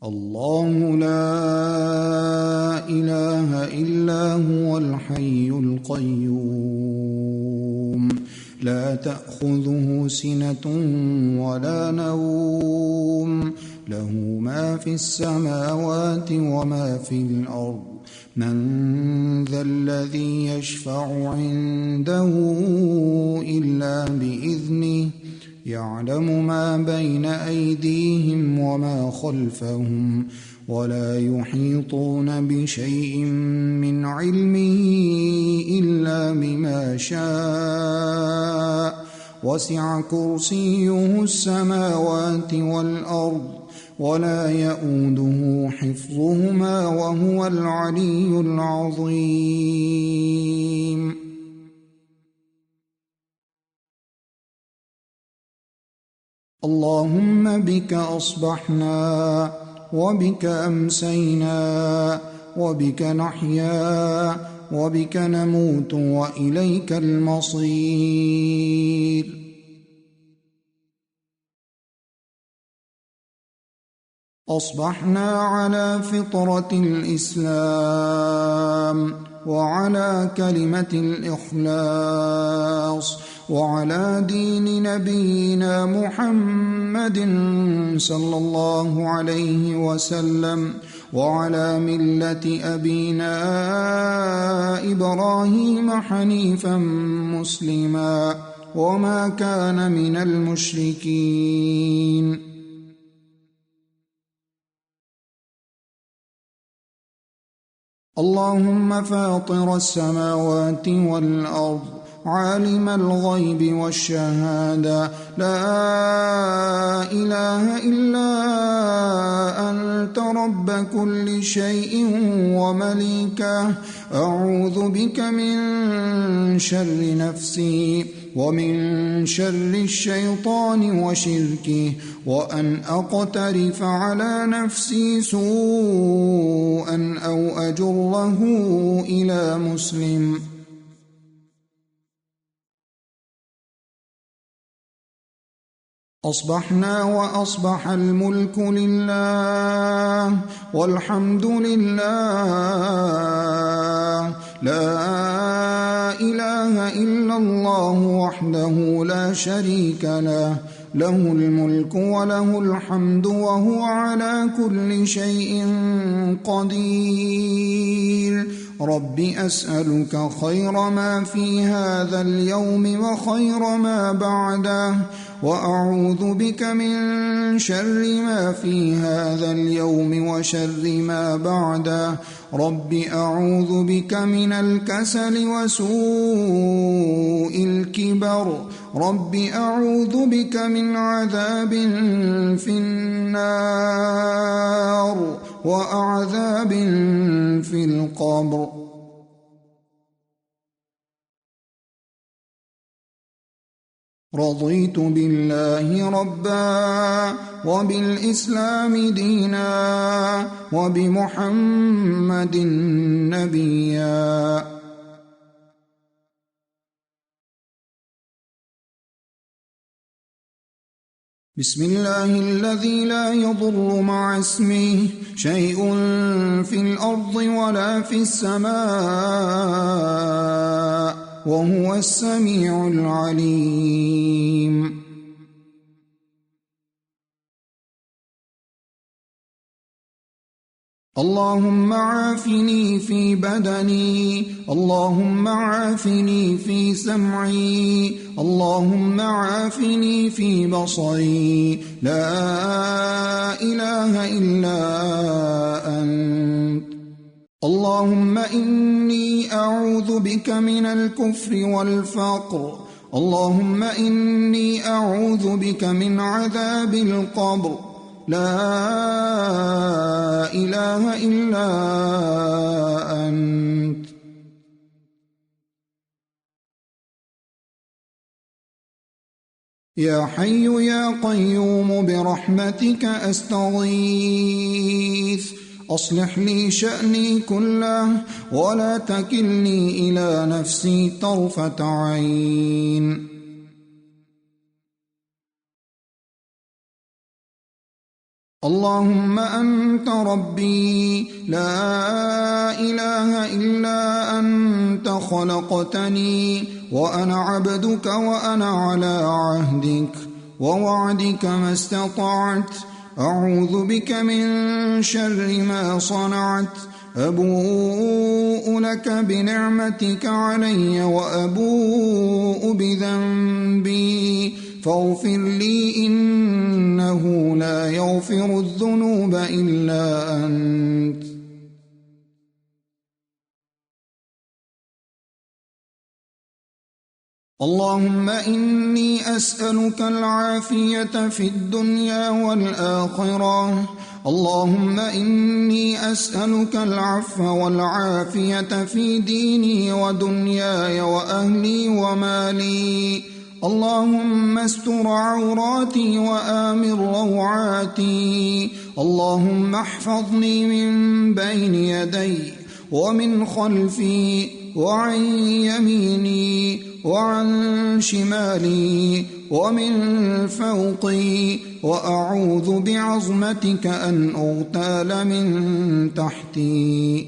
الله لا إله إلا هو الحي القيوم لا تأخذه سنة ولا نوم له ما في السماوات وما في الأرض من ذا الذي يشفع عنده إلا بإذنه يعلم ما بين أيديهم وما خلفهم ولا يحيطون بشيء من علمه إلا بما شاء وسع كرسيه السماوات والأرض ولا يئوده حفظهما وهو العلي العظيم اللهم بك أصبحنا وبك أمسينا وبك نحيا وبك نموت وإليك المصير أصبحنا على فطرة الإسلام وعلى كلمة الإخلاص وعلى دين نبينا محمد صلى الله عليه وسلم وعلى ملة أبينا إبراهيم حنيفا مسلما وما كان من المشركين اللهم فاطر السماوات والأرض عالم الغيب والشهادة لا إله إلا أنت رب كل شيء ومليكه أعوذ بك من شر نفسي ومن شر الشيطان وشركه وأن أقترف على نفسي سوءا أو أجره إلى مسلم أصبحنا وأصبح الملك لله والحمد لله لا إله إلا الله وحده لا شريك له له الملك وله الحمد وهو على كل شيء قدير رب أسألك خير ما في هذا اليوم وخير ما بعده وأعوذ بك من شر ما في هذا اليوم وشر ما بعده رب أعوذ بك من الكسل وسوء الكبر رب أعوذ بك من عذاب في النار وعذاب في القبر رضيت بالله ربا وبالإسلام دينا وبمحمد نبيا بسم الله الذي لا يضر مع اسمه شيء في الأرض ولا في السماء وهو السميع العليم اللهم عافني في بدني اللهم عافني في سمعي اللهم عافني في بصري لا إله إلا أنت اللهم إني أعوذ بك من الكفر والفقر اللهم إني أعوذ بك من عذاب القبر لا إله إلا أنت يا حي يا قيوم برحمتك أستغيث أصلح لي شأني كله ولا تكلني إلى نفسي طرفة عين اللهم أنت ربي لا إله إلا أنت خلقتني وأنا عبدك وأنا على عهدك ووعدك ما استطعت أعوذ بك من شر ما صنعت أبوء لك بنعمتك علي وأبوء بذنبي فاغفر لي إنه لا يغفر الذنوب إلا أنت. اللهم إني أسألك العافية في الدنيا والآخرة. اللهم إني أسألك العفو والعافية في ديني ودنياي وأهلي ومالي. اللهم استر عوراتي وآمن روعاتي. اللهم احفظني من بين يدي ومن خلفي وعن يميني وعن شمالي ومن فوقي وأعوذ بعظمتك أن أغتال من تحتي.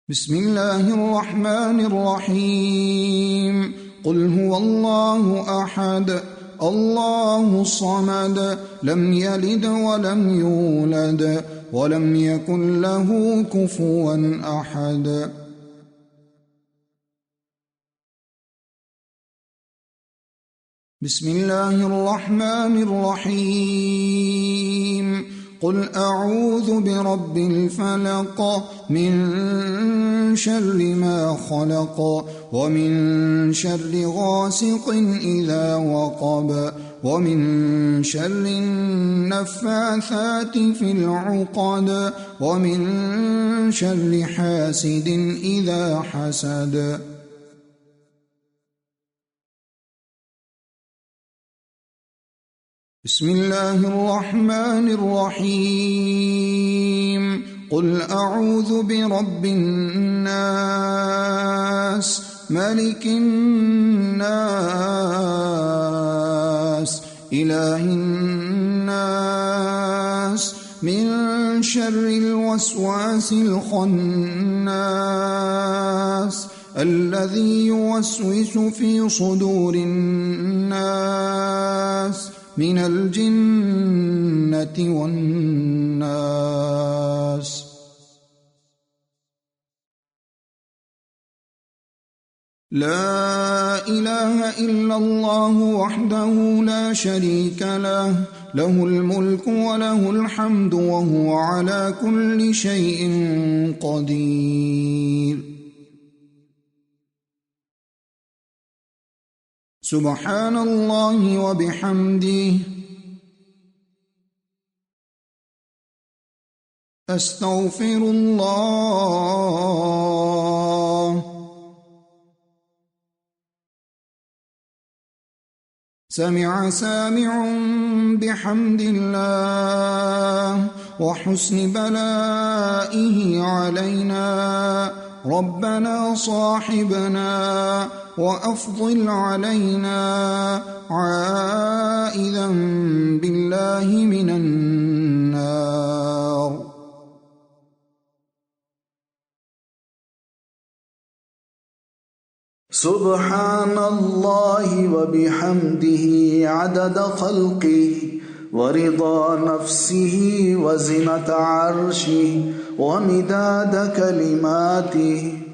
بسم الله الرحمن الرحيم. قل هو الله أحد الله الصمد لم يلد ولم يولد ولم يكن له كفوا أحد. بسم الله الرحمن الرحيم. قل أعوذ برب الفلق من شر ما خلق ومن شر غاسق إذا وقب ومن شر النفاثات في العقد ومن شر حاسد إذا حسد. بسم الله الرحمن الرحيم. قل أعوذ برب الناس ملك الناس إله الناس من شر الوسواس الخناس الذي يوسوس في صدور الناس من الجنة والناس. لا إله إلا الله وحده لا شريك له له الملك وله الحمد وهو على كل شيء قدير. سبحان الله وبحمده أستغفر الله. سمع سامع بحمد الله وحسن بلائه علينا ربنا صاحبنا وأفضل علينا عائذا بالله من النار. سبحان الله وبحمده عدد خلقه ورضا نفسه وزنة عرشه ومداد كلماته.